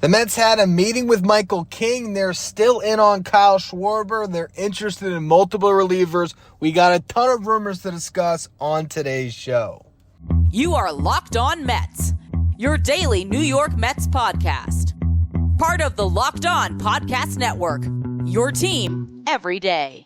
The Mets had a meeting with Michael King. They're still in on Kyle Schwarber. They're interested in multiple relievers. We got a ton of rumors to discuss on today's show. You are Locked On Mets, your daily New York Mets podcast. Part of the Locked On Podcast Network, your team every day.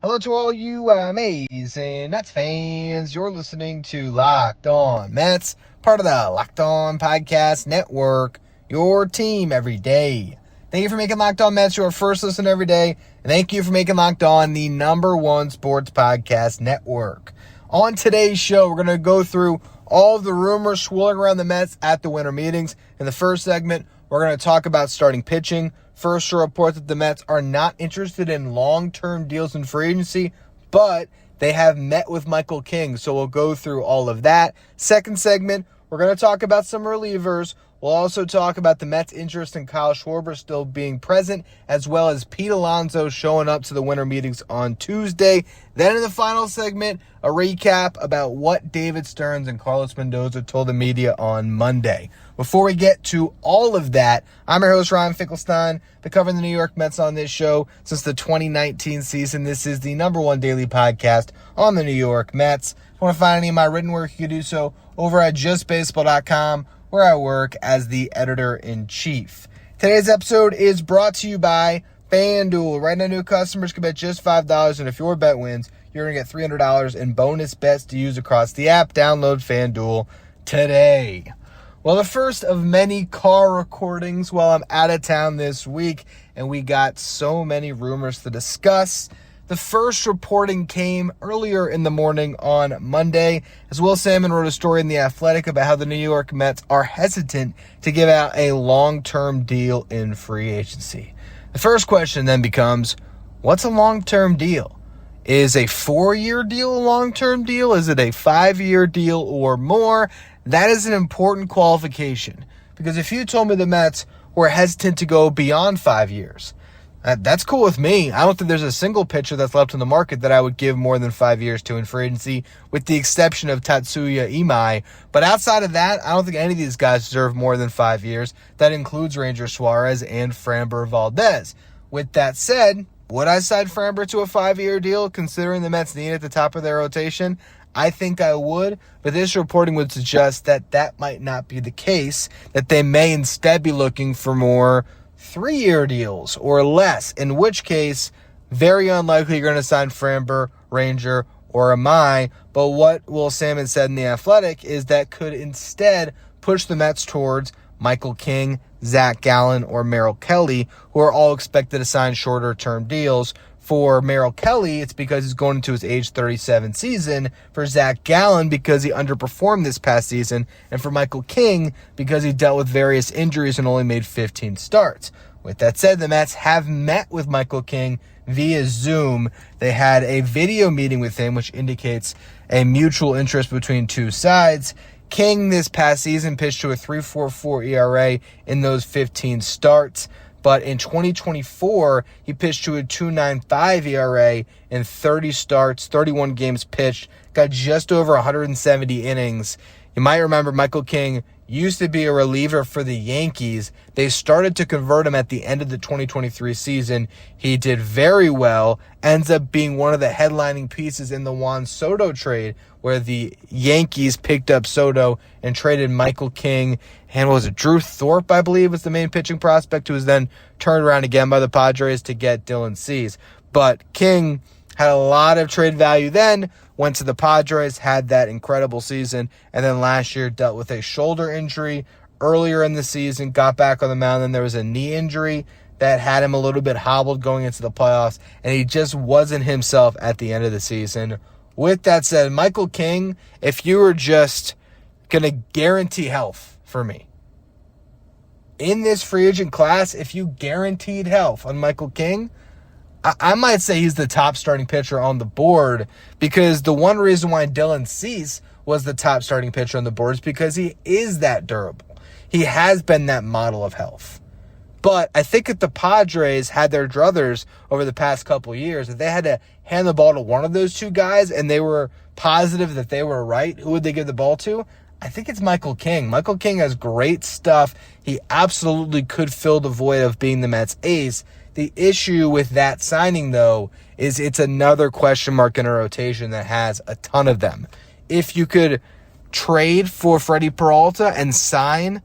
Hello to all you amazing Mets fans. You're listening to Locked On Mets, part of the Locked On Podcast Network, your team every day. Thank you for making Locked On Mets your first listen every day, and thank you for making Locked On the #1 sports podcast network. On today's show, we're going to go through all of the rumors swirling around the Mets at the winter meetings. In the first segment, we're going to talk about starting pitching. First, to report that the Mets are not interested in long-term deals in free agency, but they have met with Michael King, so we'll go through all of that. Second segment, we're going to talk about some relievers. We'll also talk about the Mets' interest in Kyle Schwarber still being present, as well as Pete Alonso showing up to the winter meetings on Tuesday. Then in the final segment, a recap about what David Stearns and Carlos Mendoza told the media on Monday. Before we get to all of that, I'm your host, Ryan Finkelstein, been covering the New York Mets on this show since the 2019 season. This is the #1 daily podcast on the New York Mets. If you want to find any of my written work, you can do so over at justbaseball.com, where I work as the editor-in-chief. Today's episode is brought to you by FanDuel. Right now, new customers can bet just $5, and if your bet wins, you're going to get $300 in bonus bets to use across the app. Download FanDuel today. Well, the first of many car recordings while I'm out of town this week, and we got so many rumors to discuss. The first reporting came earlier in the morning on Monday, as Will Salmon wrote a story in The Athletic about how the New York Mets are hesitant to give out a long-term deal in free agency. The first question then becomes, what's a long-term deal? Is a 4-year deal a long-term deal? Is it a 5-year deal or more? That is an important qualification, because if you told me the Mets were hesitant to go beyond 5 years, that's cool with me. I don't think there's a single pitcher that's left in the market that I would give more than 5 years to in free agency, with the exception of Tatsuya Imai. But outside of that, I don't think any of these guys deserve more than 5 years. That includes Ranger Suarez and Framber Valdez. With that said, would I side Framber to a 5-year deal, considering the Mets need at the top of their rotation? I think I would, but this reporting would suggest that that might not be the case, that they may instead be looking for more 3-year deals or less, in which case, very unlikely you're going to sign Framber, Ranger, or Imai. But what Will Salmon said in The Athletic is that could instead push the Mets towards Michael King, Zach Gallen, or Merrill Kelly, who are all expected to sign shorter-term deals. For Merrill Kelly, it's because he's going into his age 37 season. For Zach Gallen, because he underperformed this past season. And for Michael King, because he dealt with various injuries and only made 15 starts. With that said, the Mets have met with Michael King via Zoom. They had a video meeting with him, which indicates a mutual interest between two sides. King this past season pitched to a 3.44 ERA in those 15 starts. But in 2024, he pitched to a 2.95 ERA in 30 starts, 31 games pitched, got just over 170 innings. You might remember Michael King used to be a reliever for the Yankees. They started to convert him at the end of the 2023 season. He did very well, ends up being one of the headlining pieces in the Juan Soto trade, where the Yankees picked up Soto and traded Michael King. And was it Drew Thorpe, I believe, was the main pitching prospect, who was then turned around again by the Padres to get Dylan Cease. But King had a lot of trade value then, went to the Padres, had that incredible season, and then last year dealt with a shoulder injury earlier in the season, got back on the mound, then there was a knee injury that had him a little bit hobbled going into the playoffs, and he just wasn't himself at the end of the season. With that said, Michael King, if you were just going to guarantee health for me, in this free agent class, if you guaranteed health on Michael King, I might say he's the top starting pitcher on the board, because the one reason why Dylan Cease was the top starting pitcher on the boards because he is that durable. He has been that model of health. But I think if the Padres had their druthers over the past couple of years, if they had to hand the ball to one of those two guys and they were positive that they were right, who would they give the ball to? I think it's Michael King. Michael King has great stuff. He absolutely could fill the void of being the Mets ace. The issue with that signing, though, is it's another question mark in a rotation that has a ton of them. If you could trade for Freddy Peralta and sign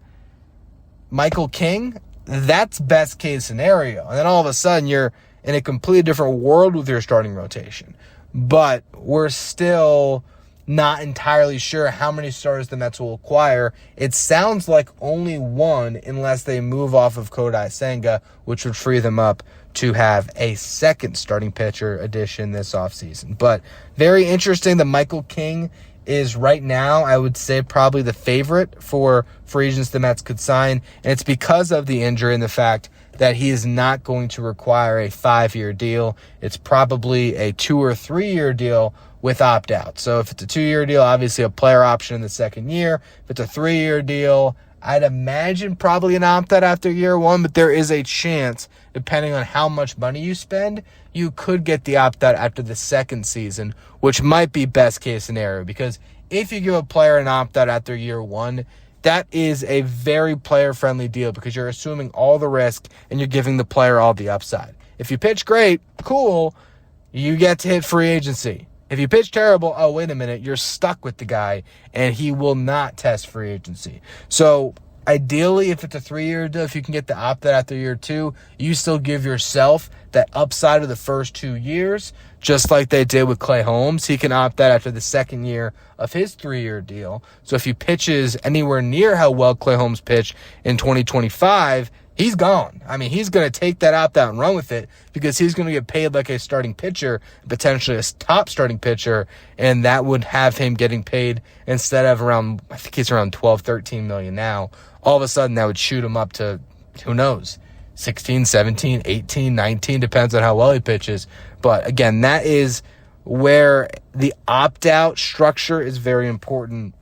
Michael King, that's best case scenario. And then all of a sudden you're in a completely different world with your starting rotation. But we're still not entirely sure how many starters the Mets will acquire. It sounds like only one unless they move off of Kodai Senga, which would free them up to have a second starting pitcher addition this offseason. But very interesting that Michael King is right now, I would say, probably the favorite for free agents the Mets could sign. And it's because of the injury and the fact that he is not going to require a 5-year deal. It's probably a 2 or 3 year deal with opt-out. So if it's a 2-year deal, obviously a player option in the second year. If it's a 3-year deal, I'd imagine probably an opt-out after year 1, but there is a chance, depending on how much money you spend, you could get the opt-out after the second season, which might be best case scenario, because if you give a player an opt-out after year 1, that is a very player-friendly deal because you're assuming all the risk and you're giving the player all the upside. If you pitch great, cool, you get to hit free agency. If you pitch terrible, oh, wait a minute, you're stuck with the guy and he will not test free agency. So ideally, if it's a 3-year deal, if you can get the opt-out after year 2, you still give yourself that upside of the first 2 years, just like they did with Clay Holmes. He can opt out after the second year of his 3-year deal. So if he pitches anywhere near how well Clay Holmes pitched in 2025, he's gone. I mean, he's going to take that opt-out and run with it because he's going to get paid like a starting pitcher, potentially a top starting pitcher, and that would have him getting paid instead of around, I think he's around 12, 13 million now. All of a sudden, that would shoot him up to, who knows, 16, 17, 18, 19, depends on how well he pitches. But again, that is where the opt-out structure is very important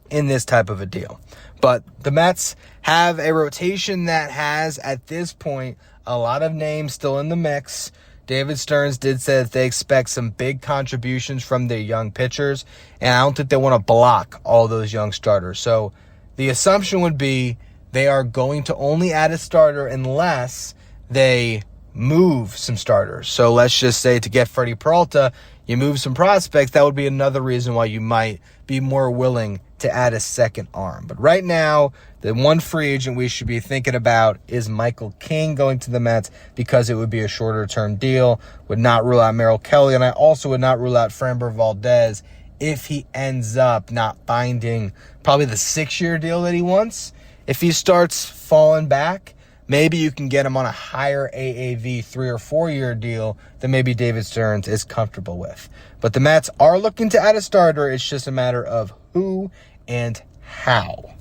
in this type of a deal. But the Mets have a rotation that has, at this point, a lot of names still in the mix. David Stearns did say that they expect some big contributions from their young pitchers, and I don't think they want to block all those young starters. So the assumption would be they are going to only add a starter unless they move some starters. So let's just say to get Freddy Peralta, you move some prospects. That would be another reason why you might be more willing to add a second arm. But right now, the one free agent we should be thinking about is Michael King going to the Mets because it would be a shorter-term deal. Would not rule out Merrill Kelly, and I also would not rule out Framber Valdez if he ends up not finding probably the 6-year deal that he wants. If he starts falling back, maybe you can get him on a higher AAV 3 or 4 year deal than maybe David Stearns is comfortable with. But the Mets are looking to add a starter. It's just a matter of who and how.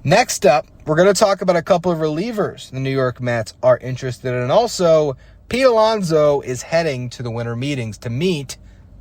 Next up, we're going to talk about a couple of relievers the New York Mets are interested in. And also, Pete Alonso is heading to the winter meetings to meet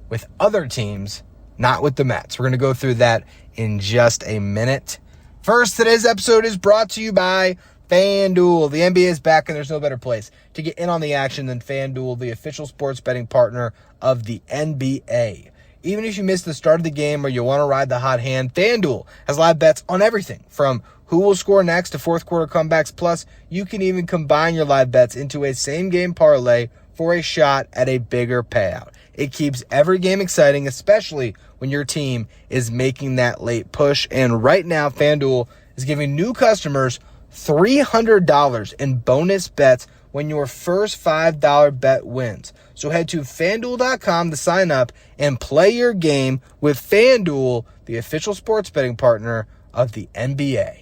with other teams, not with the Mets. We're going to go through that in just a minute. First, today's episode is brought to you by FanDuel. The NBA is back, and there's no better place to get in on the action than FanDuel, the official sports betting partner of the NBA. Even if you miss the start of the game or you want to ride the hot hand, FanDuel has live bets on everything from who will score next to fourth quarter comebacks. Plus, you can even combine your live bets into a same-game parlay for a shot at a bigger payout. It keeps every game exciting, especially when your team is making that late push. And right now, FanDuel is giving new customers $300 in bonus bets when your first $5 bet wins. So head to FanDuel.com to sign up and play your game with FanDuel, the official sports betting partner of the NBA.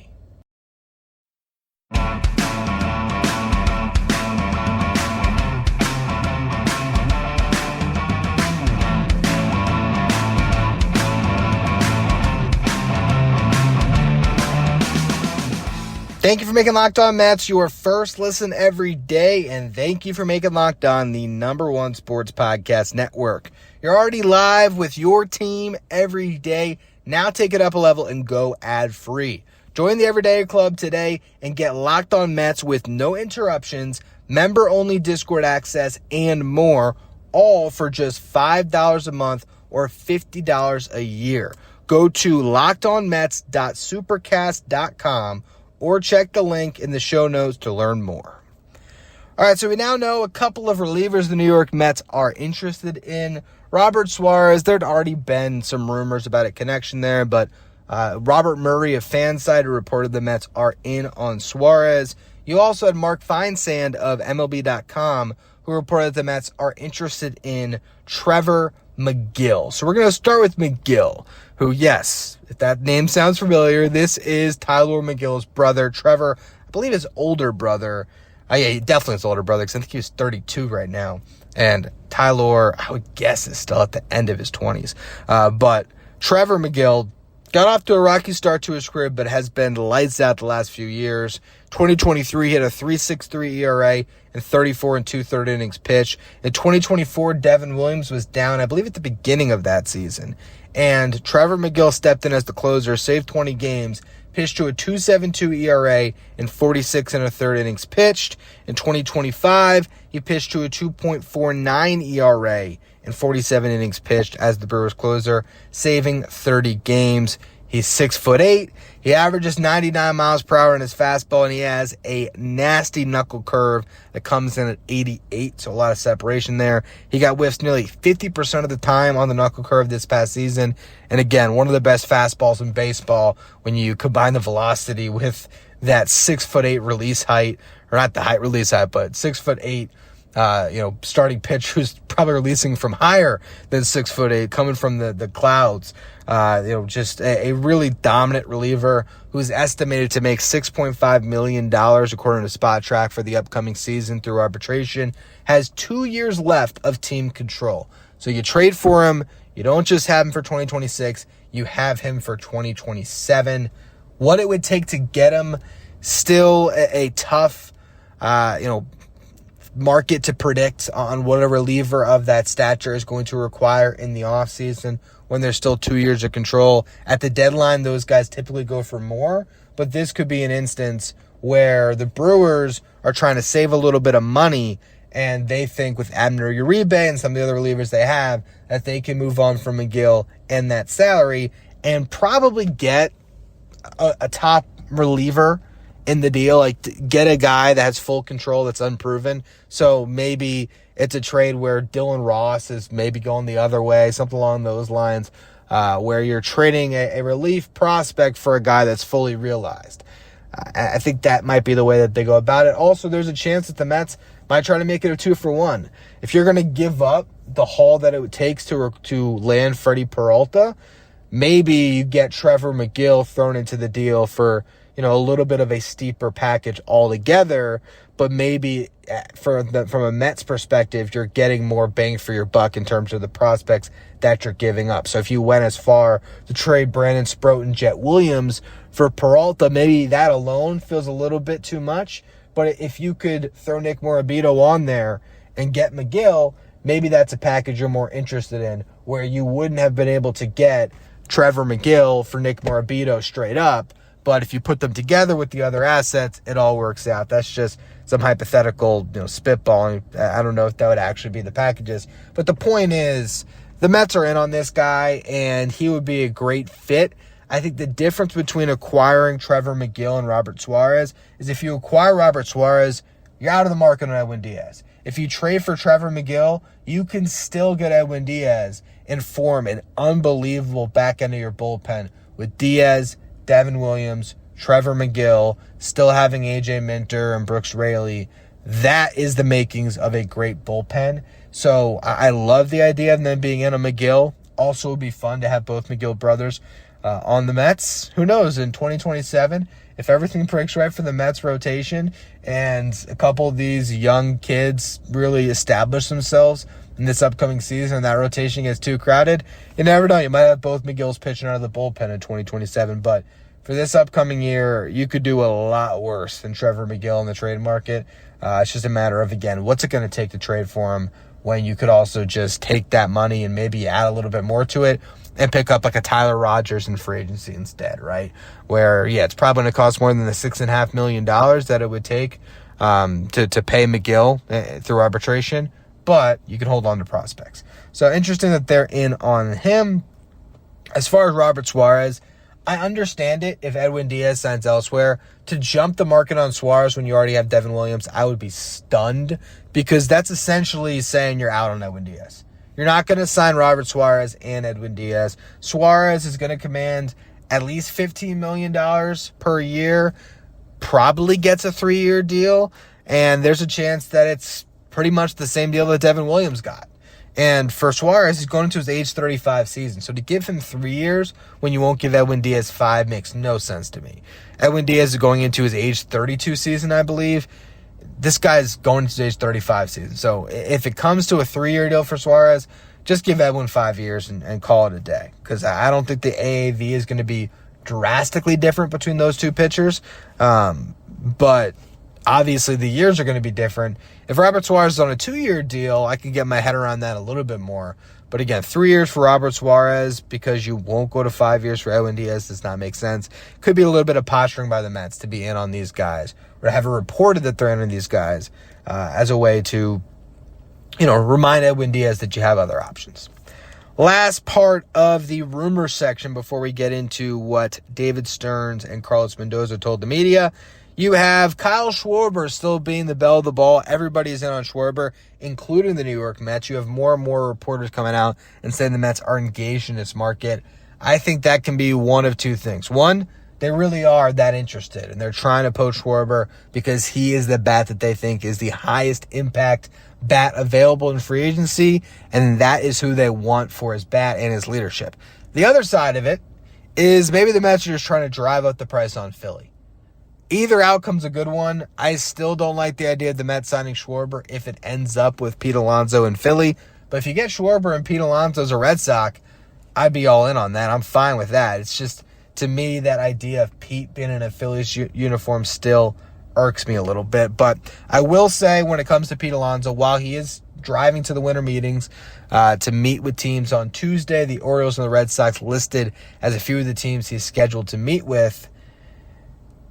Thank you for making Locked On Mets your first listen every day, and thank you for making Locked On the #1 sports podcast network. You're already live with your team every day. Now take it up a level and go ad-free. Join the Everyday Club today and get Locked On Mets with no interruptions, member-only Discord access, and more, all for just $5 a month or $50 a year. Go to lockedonmets.supercast.com or check the link in the show notes to learn more. All right, so we now know a couple of relievers the New York Mets are interested in. Robert Suarez, there'd already been some rumors about a connection there, but Robert Murray of Fansided reported the Mets are in on Suarez. You also had Mark Feinsand of MLB.com who reported that the Mets are interested in Trevor Megill. So we're going to start with Megill, who, yes, if that name sounds familiar, this is Tyler Megill's brother. Trevor, I believe his older brother. Yeah, he definitely his older brother because I think he's 32 right now. And Tyler, I would guess, is still at the end of his 20s. But Trevor Megill got off to a rocky start to his career, but has been lights out the last few years. 2023, he had a 3.63 ERA and 34 2/3 innings pitched. In 2024, Devin Williams was down, I believe, at the beginning of that season. And Trevor Megill stepped in as the closer, saved 20 games, pitched to a 2.72 ERA and 46 1/3 innings pitched. In 2025, he pitched to a 2.49 ERA and 47 innings pitched as the Brewers closer, saving 30 games. He's 6'8". He averages 99 miles per hour in his fastball, and he has a nasty knuckle curve that comes in at 88, so a lot of separation there. He got whiffs nearly 50% of the time on the knuckle curve this past season. And again, one of the best fastballs in baseball when you combine the velocity with that 6'8" release height, or not the height release height, but 6'8", starting pitch who's probably releasing from higher than 6'8", coming from the clouds. Just a really dominant reliever who's estimated to make $6.5 million according to Spot Track for the upcoming season through arbitration. Has 2 years left of team control. So you trade for him. You don't just have him for 2026. You have him for 2027. What it would take to get him, still a tough, market to predict on what a reliever of that stature is going to require in the offseason when there's still 2 years of control. At the deadline, those guys typically go for more, but this could be an instance where the Brewers are trying to save a little bit of money, and they think with Abner Uribe and some of the other relievers they have that they can move on from Megill and that salary and probably get a top reliever in the deal, like get a guy that has full control that's unproven. So maybe it's a trade where Dylan Ross is maybe going the other way, something along those lines, where you're trading a relief prospect for a guy that's fully realized. I think that might be the way that they go about it. Also, there's a chance that the Mets might try to make it a 2-for-1. If you're going to give up the haul that it takes to land Freddy Peralta, maybe you get Trevor Megill thrown into the deal for a little bit of a steeper package altogether, but maybe from a Mets perspective, you're getting more bang for your buck in terms of the prospects that you're giving up. So if you went as far to trade Brandon Sproat and Jet Williams for Peralta, maybe that alone feels a little bit too much. But if you could throw Nick Morabito on there and get Megill, maybe that's a package you're more interested in, where you wouldn't have been able to get Trevor Megill for Nick Morabito straight up. But if you put them together with the other assets, it all works out. That's just some hypothetical, spitballing. I don't know if that would actually be the packages. But the point is, the Mets are in on this guy, and he would be a great fit. I think the difference between acquiring Trevor Megill and Robert Suarez is if you acquire Robert Suarez, you're out of the market on Edwin Diaz. If you trade for Trevor Megill, you can still get Edwin Diaz and form an unbelievable back end of your bullpen with Diaz, Devin Williams, Trevor Megill, still having A.J. Minter and Brooks Raley. That is the makings of a great bullpen. So I love the idea of them being in on Megill. Also, it would be fun to have both Megill brothers on the Mets. Who knows, in 2027, if everything breaks right for the Mets rotation and a couple of these young kids really establish themselves in this upcoming season and that rotation gets too crowded, you never know. You might have both Megills pitching out of the bullpen in 2027. But for this upcoming year, you could do a lot worse than Trevor Megill in the trade market. It's just a matter of, again, what's it going to take to trade for him? when you could also just take that money and maybe add a little bit more to it and pick up like a Tyler Rogers in free agency instead, right? Where, yeah, it's probably going to cost more than the $6.5 million that it would take to pay Megill through arbitration, but you can hold on to prospects. So interesting that they're in on him. As far as Robert Suarez, I understand it if Edwin Diaz signs elsewhere. To jump the market on Suarez when you already have Devin Williams, I would be stunned, because that's essentially saying you're out on Edwin Diaz. You're not going to sign Robert Suarez and Edwin Diaz. Suarez is going to command at least $15 million per year, probably gets a 3-year deal, and there's a chance that it's pretty much the same deal that Devin Williams got. And for Suarez, he's going into his age 35 season. So to give him 3 years when you won't give Edwin Diaz 5 makes no sense to me. Edwin Diaz is going into his age 32 season, I believe. This guy's going into his age 35 season. So if it comes to a 3-year deal for Suarez, just give Edwin 5 years and call it a day. Because I don't think the AAV is going to be drastically different between those two pitchers. But obviously the years are going to be different. If Robert Suarez is on a 2-year deal, I can get my head around that a little bit more. But again, 3 years for Robert Suarez because you won't go to 5 years for Edwin Diaz does not make sense. Could be a little bit of posturing by the Mets to be in on these guys, or to have it reported that they're in on these guys as a way to, remind Edwin Diaz that you have other options. Last part of the rumor section before we get into what David Stearns and Carlos Mendoza told the media. You have Kyle Schwarber still being the belle of the ball. Everybody's in on Schwarber, including the New York Mets. You have more and more reporters coming out and saying the Mets are engaged in this market. I think that can be one of two things. One, they really are that interested, and they're trying to poach Schwarber because he is the bat that they think is the highest impact bat available in free agency, and that is who they want for his bat and his leadership. The other side of it is maybe the Mets are just trying to drive up the price on Philly. Either outcome's a good one. I still don't like the idea of the Mets signing Schwarber if it ends up with Pete Alonso in Philly. But if you get Schwarber and Pete Alonso as a Red Sox, I'd be all in on that. I'm fine with that. It's just, to me, that idea of Pete being in a Phillies uniform still irks me a little bit. But I will say, when it comes to Pete Alonso, while he is driving to the winter meetings to meet with teams on Tuesday, the Orioles and the Red Sox listed as a few of the teams he's scheduled to meet with.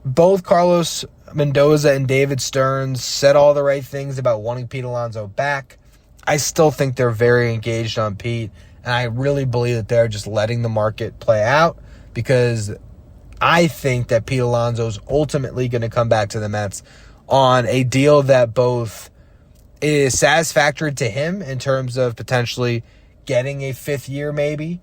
Both Carlos Mendoza and David Stearns said all the right things about wanting Pete Alonso back. I still think they're very engaged on Pete, and I really believe that they're just letting the market play out, because I think that Pete Alonso is ultimately going to come back to the Mets on a deal that both is satisfactory to him in terms of potentially getting a 5th year maybe,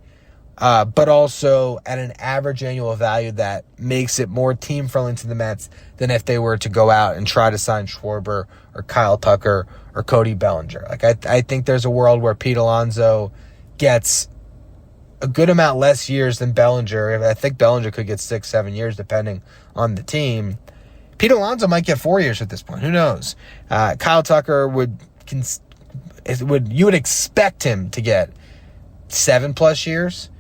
but also at an average annual value that makes it more team-friendly to the Mets than if they were to go out and try to sign Schwarber or Kyle Tucker or Cody Bellinger. I think there's a world where Pete Alonso gets a good amount less years than Bellinger. I think Bellinger could get 6-7 years depending on the team. Pete Alonso might get 4 years at this point. Who knows? Kyle Tucker you would expect him to get 7+ years.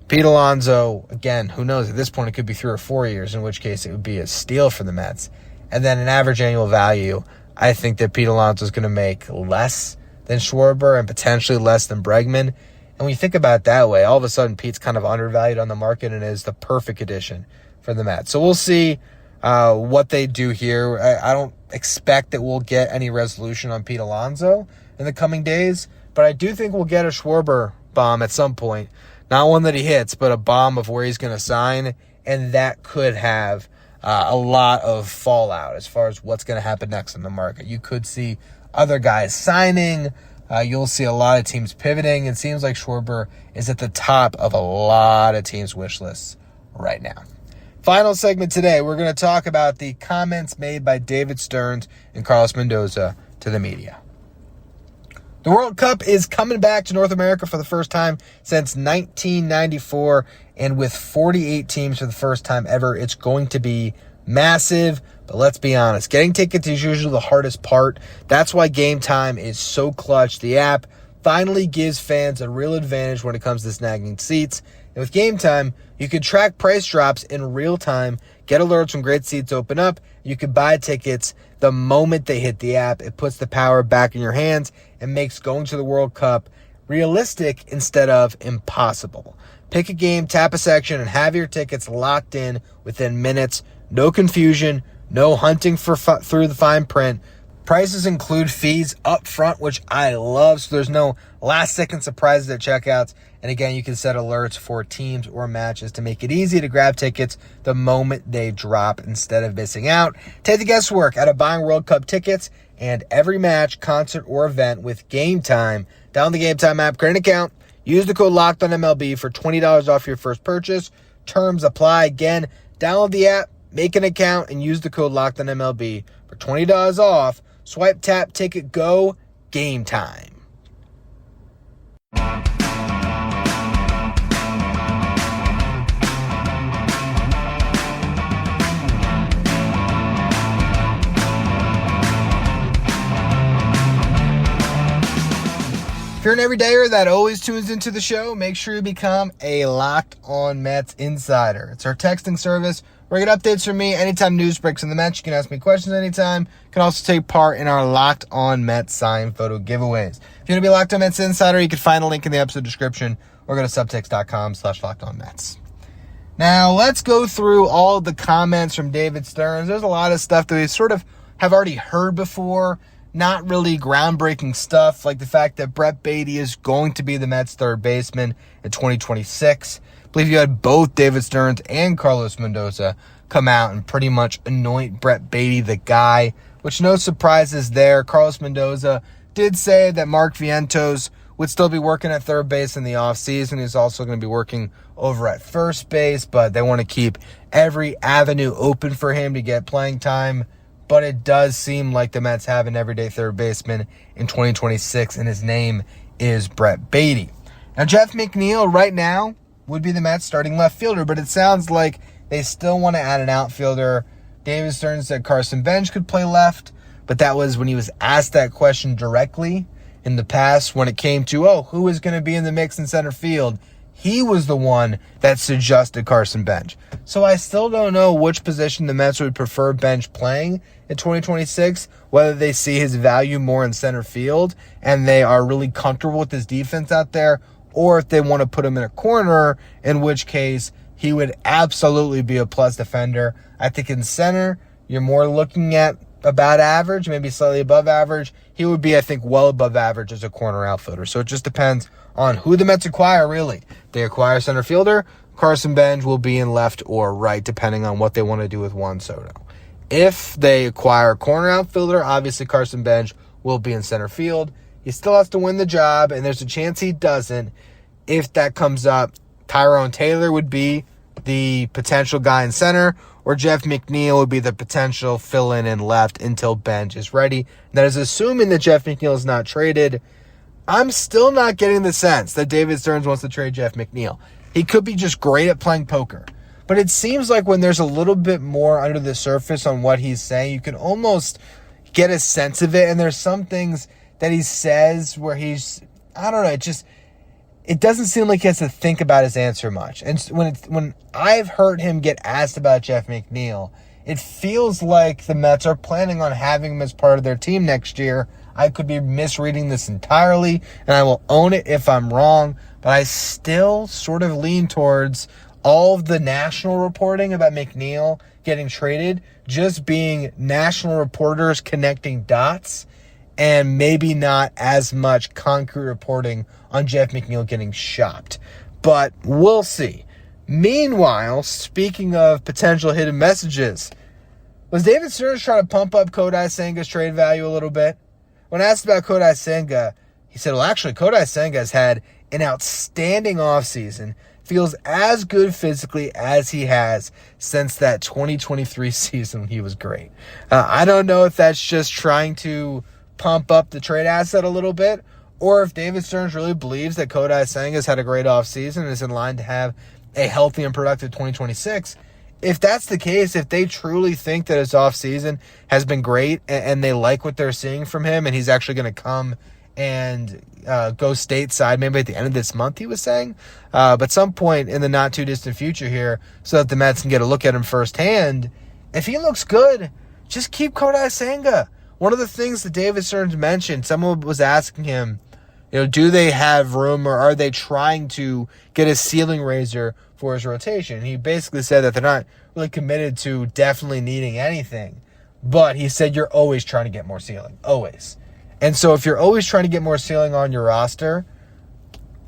Pete Alonso, again, who knows? At this point, it could be 3 or 4 years, in which case it would be a steal for the Mets. And then an average annual value, I think that Pete Alonso is going to make less than Schwarber and potentially less than Bregman. And when you think about it that way, all of a sudden Pete's kind of undervalued on the market and is the perfect addition for the Mets. So we'll see what they do here. I don't expect that we'll get any resolution on Pete Alonso in the coming days, but I do think we'll get a Schwarber bomb at some point. Not one that he hits, but a bomb of where he's going to sign, and that could have a lot of fallout as far as what's going to happen next in the market. You could see other guys signing. You'll see a lot of teams pivoting. It seems like Schwarber is at the top of a lot of teams' wish lists right now. Final segment today, we're going to talk about the comments made by David Stearns and Carlos Mendoza to the media. The World Cup is coming back to North America for the first time since 1994, and with 48 teams for the first time ever, it's going to be massive. But let's be honest, getting tickets is usually the hardest part. That's why Game Time is so clutch. The app finally gives fans a real advantage when it comes to snagging seats. And with Game Time, you can track price drops in real time, Get alerts when great seats open up. You can buy tickets the moment they hit the app. It puts the power back in your hands and makes going to the World Cup realistic instead of impossible. Pick a game, tap a section, and have your tickets locked in within minutes. No confusion, no hunting through the fine print. Prices include fees up front, which I love, so there's no last-second surprises at checkouts. And again, you can set alerts for teams or matches to make it easy to grab tickets the moment they drop instead of missing out. Take the guesswork out of buying World Cup tickets and every match, concert, or event with Game Time. Download the Game Time app, create an account, use the code LOCKEDONMLB for $20 off your first purchase. Terms apply. Again, download the app, make an account, and use the code LOCKEDONMLB for $20 off. Swipe, tap, ticket, go, Game Time. If you're an everydayer that always tunes into the show, make sure you become a Locked On Mets insider. It's our texting service where you get updates from me anytime news breaks in the Mets. You can ask me questions anytime. You can also take part in our Locked On Mets signed photo giveaways. If you want to be a Locked On Mets insider, you can find a link in the episode description or go to subtext.com/LockedOnMets. Now, let's go through all the comments from David Stearns. There's a lot of stuff that we sort of have already heard before. Not really groundbreaking stuff, like the fact that Brett Baty is going to be the Mets third baseman in 2026. I believe you had both David Stearns and Carlos Mendoza come out and pretty much anoint Brett Baty the guy, which no surprises there. Carlos Mendoza did say that Mark Vientos would still be working at third base in the offseason. He's also going to be working over at first base, but they want to keep every avenue open for him to get playing time. But it does seem like the Mets have an everyday third baseman in 2026, and his name is Brett Baty. Now, Jeff McNeil right now would be the Mets starting left fielder, but it sounds like they still want to add an outfielder. David Stearns said Carson Bench could play left, but that was when he was asked that question directly in the past when it came to, who is going to be in the mix in center field. He was the one that suggested Carson Bench. So I still don't know which position the Mets would prefer Bench playing in 2026, whether they see his value more in center field and they are really comfortable with his defense out there, or if they want to put him in a corner, in which case he would absolutely be a plus defender. I think in center, you're more looking at about average, maybe slightly above average. He would be, I think, well above average as a corner outfielder. So it just depends on who the Mets acquire, really. They acquire center fielder, Carson Bench will be in left or right, depending on what they want to do with Juan Soto. If they acquire a corner outfielder, obviously Carson Bench will be in center field. He still has to win the job, and there's a chance he doesn't. If that comes up, Tyrone Taylor would be the potential guy in center, or Jeff McNeil would be the potential fill-in in left until Bench is ready. That is assuming that Jeff McNeil is not traded. I'm still not getting the sense that David Stearns wants to trade Jeff McNeil. He could be just great at playing poker. But it seems like when there's a little bit more under the surface on what he's saying, you can almost get a sense of it. And there's some things that he says where he's, I don't know, it doesn't seem like he has to think about his answer much. And when I've heard him get asked about Jeff McNeil, it feels like the Mets are planning on having him as part of their team next year. I could be misreading this entirely, and I will own it if I'm wrong, but I still sort of lean towards all of the national reporting about McNeil getting traded just being national reporters connecting dots and maybe not as much concrete reporting on Jeff McNeil getting shopped. But we'll see. Meanwhile, speaking of potential hidden messages, was David Stearns trying to pump up Kodai Senga's trade value a little bit? When asked about Kodai Senga, he said, well, actually, Kodai Senga has had an outstanding offseason, feels as good physically as he has since that 2023 season when he was great. I don't know if that's just trying to pump up the trade asset a little bit, or if David Stearns really believes that Kodai Senga has had a great offseason and is in line to have a healthy and productive 2026. If that's the case, if they truly think that his offseason has been great and they like what they're seeing from him and he's actually going to come and go stateside, maybe at the end of this month, he was saying, but some point in the not too distant future here, so that the Mets can get a look at him firsthand. If he looks good, just keep Kodai Senga. One of the things that David Stearns mentioned, someone was asking him, do they have room, or are they trying to get a ceiling raiser for his rotation? He basically said that they're not really committed to definitely needing anything, but he said you're always trying to get more ceiling, always. And so if you're always trying to get more ceiling on your roster,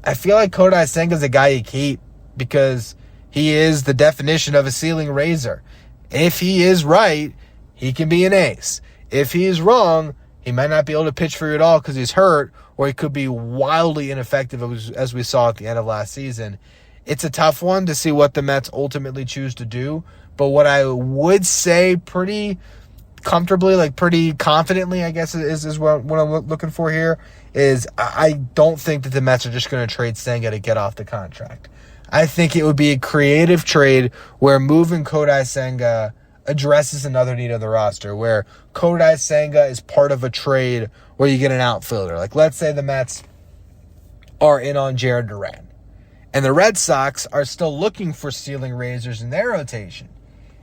I feel like Kodai Senga's a guy you keep, because he is the definition of a ceiling raiser. If he is right, he can be an ace. If he is wrong, he might not be able to pitch for you at all because he's hurt, or he could be wildly ineffective, as we saw at the end of last season. It's a tough one to see what the Mets ultimately choose to do, but what I would say pretty comfortably, like pretty confidently, I guess is what I'm looking for here, is I don't think that the Mets are just going to trade Senga to get off the contract. I think it would be a creative trade where moving Kodai Senga addresses another need of the roster, where Kodai Senga is part of a trade where you get an outfielder. Like, let's say the Mets are in on Jared Duran, and the Red Sox are still looking for ceiling raisers in their rotation,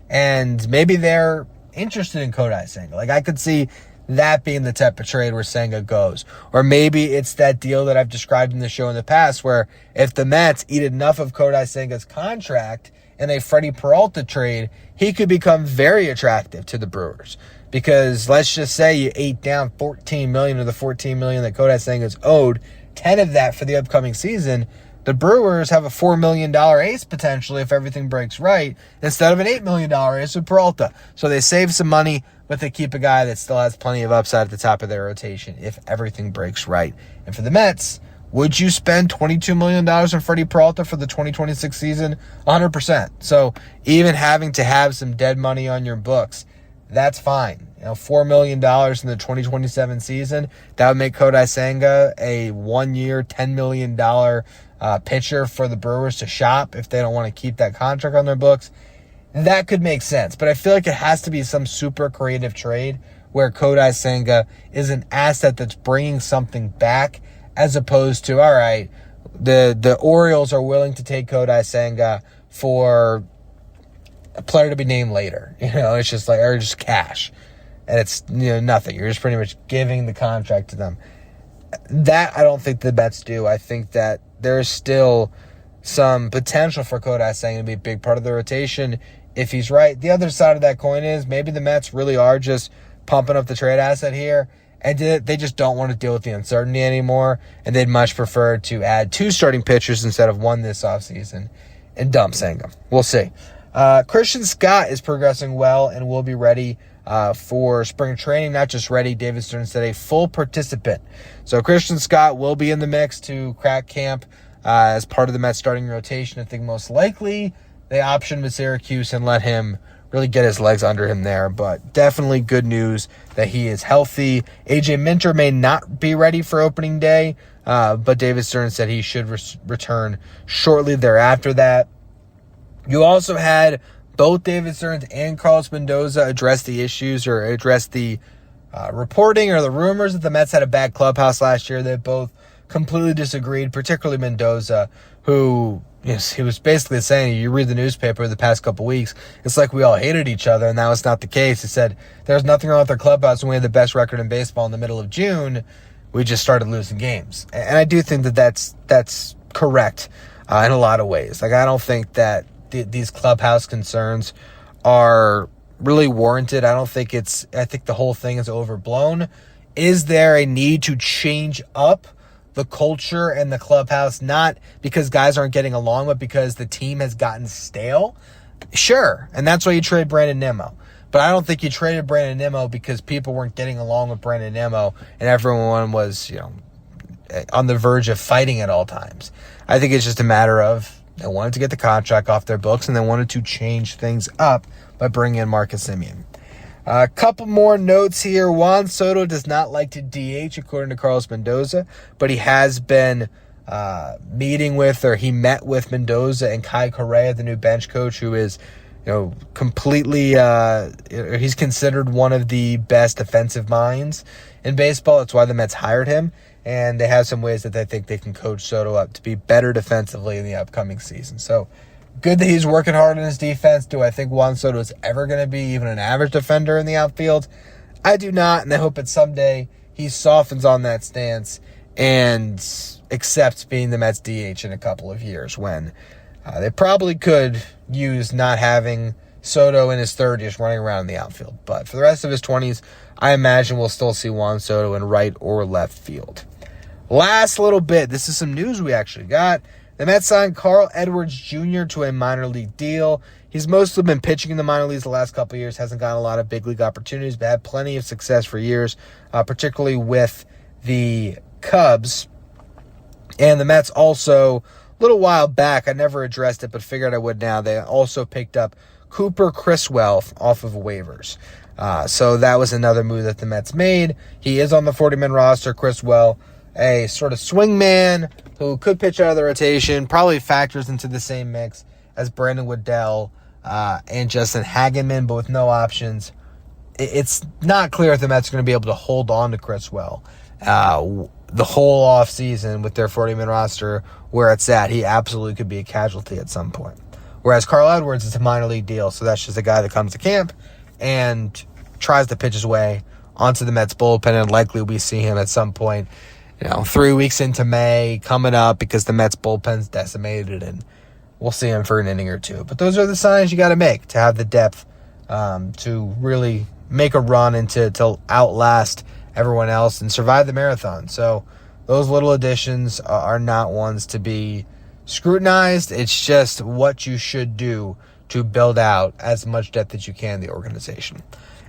and maybe they're interested in Kodai Senga. Like, I could see that being the type of trade where Senga goes. Or maybe it's that deal that I've described in the show in the past, where if the Mets eat enough of Kodai Senga's contract in a Freddy Peralta trade, he could become very attractive to the Brewers. Because let's just say you ate down $14 million of the $14 million that Kodai Senga's owed, 10 of that for the upcoming season. The Brewers have a $4 million ace potentially if everything breaks right, instead of an $8 million ace with Peralta. So they save some money, but they keep a guy that still has plenty of upside at the top of their rotation if everything breaks right. And for the Mets, would you spend $22 million on Freddy Peralta for the 2026 season? 100%. So even having to have some dead money on your books, that's fine. $4 million in the 2027 season, that would make Kodai Senga a 1-year, $10 million pitcher for the Brewers to shop if they don't want to keep that contract on their books. That could make sense, but I feel like it has to be some super creative trade where Kodai Senga is an asset that's bringing something back, as opposed to, all right, the Orioles are willing to take Kodai Senga for a player to be named later. It's just like, or just cash. And it's nothing. You're just pretty much giving the contract to them. That I don't think the Mets do. I think that there's still some potential for Kodai Senga to be a big part of the rotation if he's right. The other side of that coin is maybe the Mets really are just pumping up the trade asset here, and they just don't want to deal with the uncertainty anymore, and they'd much prefer to add 2 starting pitchers instead of 1 this offseason and dump Senga. We'll see. Christian Scott is progressing well and will be ready for spring training. Not just ready, David Stearns said a full participant. So Christian Scott will be in the mix to crack camp as part of the Mets starting rotation. I think most likely they option with Syracuse and let him really get his legs under him there. But definitely good news that he is healthy. AJ Minter may not be ready for opening day, but David Stearns said he should return shortly thereafter that. You also had both David Stearns and Carlos Mendoza address the issues, or address the reporting or the rumors that the Mets had a bad clubhouse last year. They both completely disagreed, particularly Mendoza, who he was basically saying, you read the newspaper the past couple weeks, it's like we all hated each other, and that was not the case. He said, there's nothing wrong with our clubhouse when we had the best record in baseball in the middle of June. We just started losing games. And I do think that that's correct in a lot of ways. Like, I don't think that these clubhouse concerns are really warranted. I think the whole thing is overblown. Is there a need to change up the culture and the clubhouse, not because guys aren't getting along, but because the team has gotten stale? Sure. And that's why you trade Brandon Nimmo. But I don't think you traded Brandon Nimmo because people weren't getting along with Brandon Nimmo and everyone was, on the verge of fighting at all times. I think it's just a matter of they wanted to get the contract off their books, and they wanted to change things up by bringing in Marcus Semien. A couple more notes here. Juan Soto does not like to DH, according to Carlos Mendoza, but he has been he met with Mendoza and Kai Correa, the new bench coach, who is, completely, he's considered one of the best defensive minds in baseball. That's why the Mets hired him. and they have some ways that they think they can coach Soto up to be better defensively in the upcoming season. So good that he's working hard on his defense. Do I think Juan Soto is ever going to be even an average defender in the outfield? I do not, and I hope that someday he softens on that stance and accepts being the Mets DH in a couple of years when they probably could use not having Soto in his 30s running around in the outfield. But for the rest of his 20s, I imagine we'll still see Juan Soto in right or left field. Last little bit, this is some news we actually got. The Mets signed Carl Edwards Jr. to a minor league deal. He's mostly been pitching in the minor leagues the last couple of years, hasn't gotten a lot of big league opportunities, but had plenty of success for years, particularly with the Cubs. And the Mets also, a little while back, I never addressed it, but figured I would now, they also picked up Cooper Criswell off of waivers. So that was another move that the Mets made. He is on the 40-man roster. Criswell, a sort of swing man who could pitch out of the rotation, probably factors into the same mix as Brandon Waddell and Justin Hageman, but with no options. It's not clear if the Mets are going to be able to hold on to Criswell the whole offseason with their 40-man roster where it's at. He absolutely could be a casualty at some point. Whereas Carl Edwards is a minor league deal, so that's just a guy that comes to camp and tries to pitch his way onto the Mets bullpen, and likely we see him at some point, 3 weeks into May coming up because the Mets bullpen's decimated, and we'll see him for an inning or two. But those are the signs you got to make to have the depth to really make a run and to outlast everyone else and survive the marathon. So those little additions are not ones to be scrutinized. It's just what you should do to build out as much depth as you can in the organization.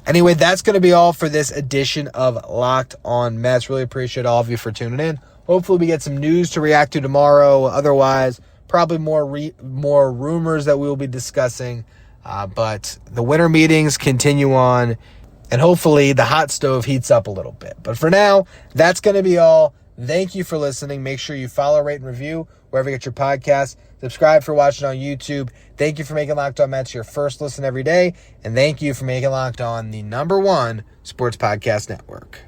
Anyway, that's going to be all for this edition of Locked On Mets. Really appreciate all of you for tuning in. Hopefully we get some news to react to tomorrow. Otherwise, probably more rumors that we will be discussing. But the winter meetings continue on, and hopefully the hot stove heats up a little bit. But for now, that's going to be all. Thank you for listening. Make sure you follow, rate, and review wherever you get your podcasts. Subscribe for watching on YouTube. Thank you for making Locked On Mets your first listen every day. And thank you for making Locked On the #1 sports podcast network.